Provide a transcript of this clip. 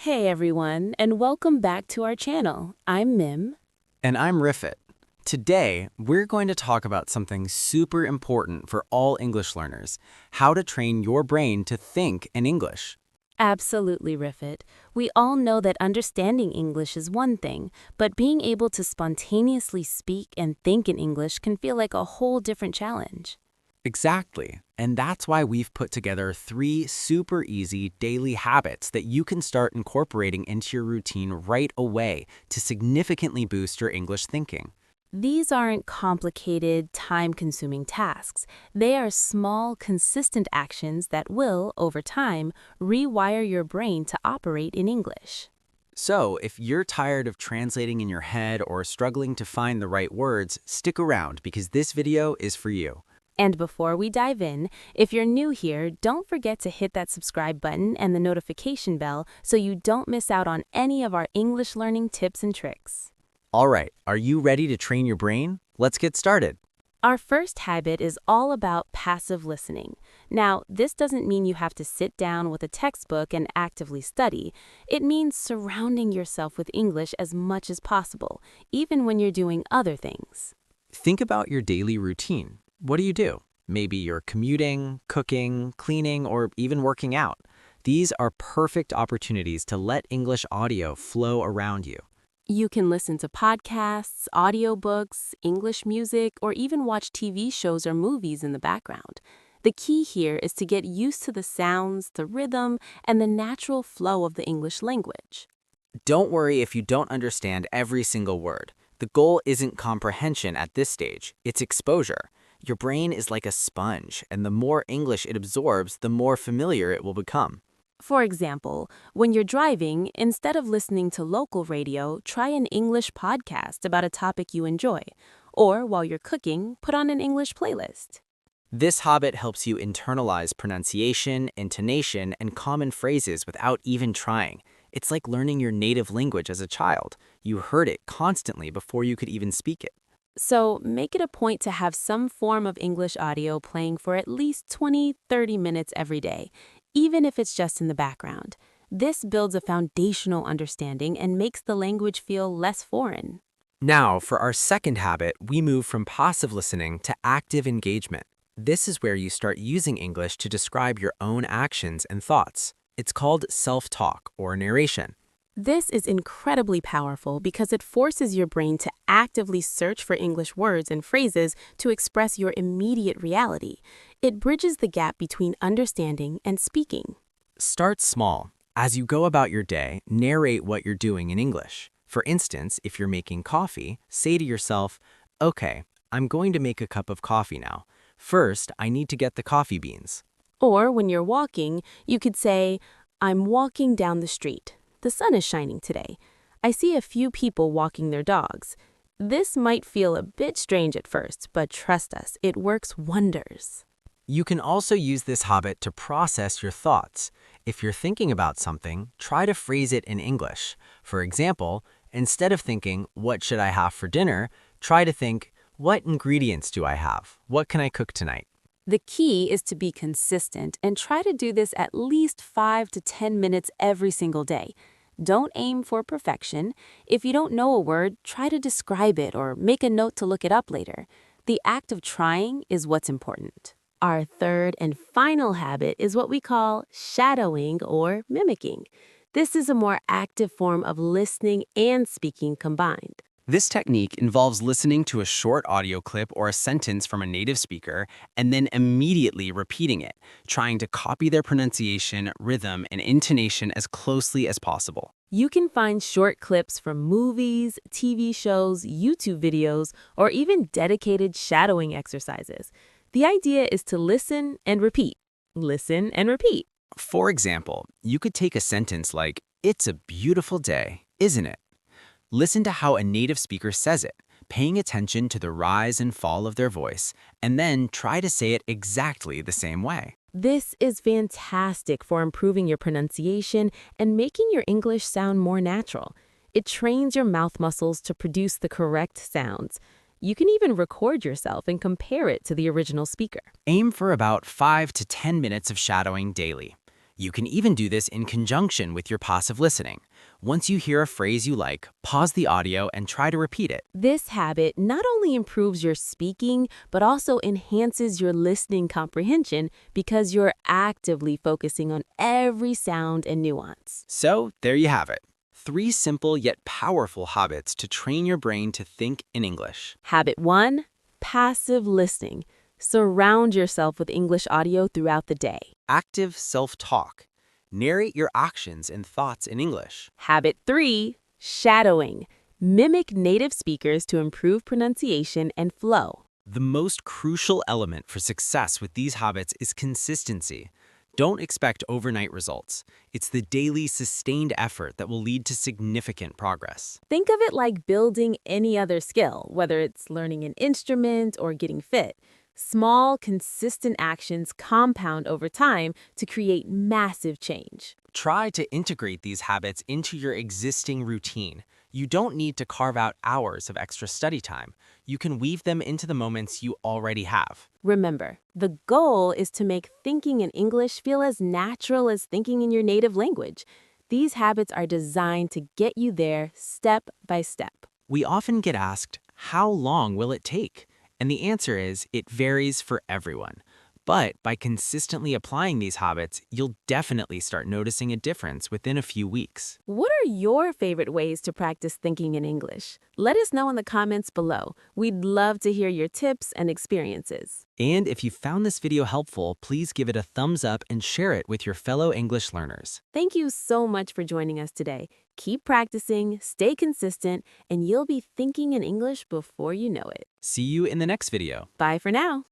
Hey everyone, and welcome back to our channel. I'm Mim. And I'm Rifat. Today, we're going to talk about something super important for all English learners, how to train your brain to think in English. Absolutely, Rifat. We all know that understanding English is one thing, but being able to spontaneously speak and think in English can feel like a whole different challenge. Exactly. And that's why we've put together 3 super easy daily habits that you can start incorporating into your routine right away to significantly boost your English thinking. These aren't complicated, time-consuming tasks. They are small, consistent actions that will, over time, rewire your brain to operate in English. So, if you're tired of translating in your head or struggling to find the right words, stick around because this video is for you. And before we dive in, if you're new here, don't forget to hit that subscribe button and the notification bell so you don't miss out on any of our English learning tips and tricks. All right, are you ready to train your brain? Let's get started. Our first habit is all about passive listening. Now, this doesn't mean you have to sit down with a textbook and actively study. It means surrounding yourself with English as much as possible, even when you're doing other things. Think about your daily routine. What do you do? Maybe you're commuting, cooking, cleaning, or even working out. These are perfect opportunities to let English audio flow around you. You can listen to podcasts, audiobooks, English music, or even watch TV shows or movies in the background. The key here is to get used to the sounds, the rhythm, and the natural flow of the English language. Don't worry if you don't understand every single word. The goal isn't comprehension at this stage, it's exposure. Your brain is like a sponge, and the more English it absorbs, the more familiar it will become. For example, when you're driving, instead of listening to local radio, try an English podcast about a topic you enjoy. Or while you're cooking, put on an English playlist. This habit helps you internalize pronunciation, intonation, and common phrases without even trying. It's like learning your native language as a child. You heard it constantly before you could even speak it. So make it a point to have some form of English audio playing for at least 20-30 minutes every day, even if it's just in the background. This builds a foundational understanding and makes the language feel less foreign. Now, for our second habit, we move from passive listening to active engagement. This is where you start using English to describe your own actions and thoughts. It's called self-talk or narration. This is incredibly powerful because it forces your brain to actively search for English words and phrases to express your immediate reality. It bridges the gap between understanding and speaking. Start small. As you go about your day, narrate what you're doing in English. For instance, if you're making coffee, say to yourself, "Okay, I'm going to make a cup of coffee now. First, I need to get the coffee beans." Or when you're walking, you could say, "I'm walking down the street. The sun is shining today. I see a few people walking their dogs." This might feel a bit strange at first, but trust us, it works wonders. You can also use this habit to process your thoughts. If you're thinking about something, try to phrase it in English. For example, instead of thinking, "What should I have for dinner?" try to think, "What ingredients do I have? What can I cook tonight?" The key is to be consistent and try to do this at least 5 to 10 minutes every single day. Don't aim for perfection. If you don't know a word, try to describe it or make a note to look it up later. The act of trying is what's important. Our third and final habit is what we call shadowing or mimicking. This is a more active form of listening and speaking combined. This technique involves listening to a short audio clip or a sentence from a native speaker and then immediately repeating it, trying to copy their pronunciation, rhythm, and intonation as closely as possible. You can find short clips from movies, TV shows, YouTube videos, or even dedicated shadowing exercises. The idea is to listen and repeat. Listen and repeat. For example, you could take a sentence like, "It's a beautiful day, isn't it?" Listen to how a native speaker says it, paying attention to the rise and fall of their voice, and then try to say it exactly the same way. This is fantastic for improving your pronunciation and making your English sound more natural. It trains your mouth muscles to produce the correct sounds. You can even record yourself and compare it to the original speaker. Aim for about 5 to 10 minutes of shadowing daily. You can even do this in conjunction with your passive listening. Once you hear a phrase you like, pause the audio and try to repeat it. This habit not only improves your speaking, but also enhances your listening comprehension because you're actively focusing on every sound and nuance. So, there you have it. 3 simple yet powerful habits to train your brain to think in English. Habit 1, passive listening. Surround yourself with English audio throughout the day. Active self-talk. Narrate your actions and thoughts in English. Habit 3, shadowing. Mimic native speakers to improve pronunciation and flow. The most crucial element for success with these habits is consistency. Don't expect overnight results. It's the daily, sustained effort that will lead to significant progress. Think of it like building any other skill, whether it's learning an instrument or getting fit. Small, consistent actions compound over time to create massive change. Try to integrate these habits into your existing routine. You don't need to carve out hours of extra study time. You can weave them into the moments you already have. Remember, the goal is to make thinking in English feel as natural as thinking in your native language. These habits are designed to get you there step by step. We often get asked, how long will it take? And the answer is, it varies for everyone. But by consistently applying these habits, you'll definitely start noticing a difference within a few weeks. What are your favorite ways to practice thinking in English? Let us know in the comments below. We'd love to hear your tips and experiences. And if you found this video helpful, please give it a thumbs up and share it with your fellow English learners. Thank you so much for joining us today. Keep practicing, stay consistent, and you'll be thinking in English before you know it. See you in the next video. Bye for now.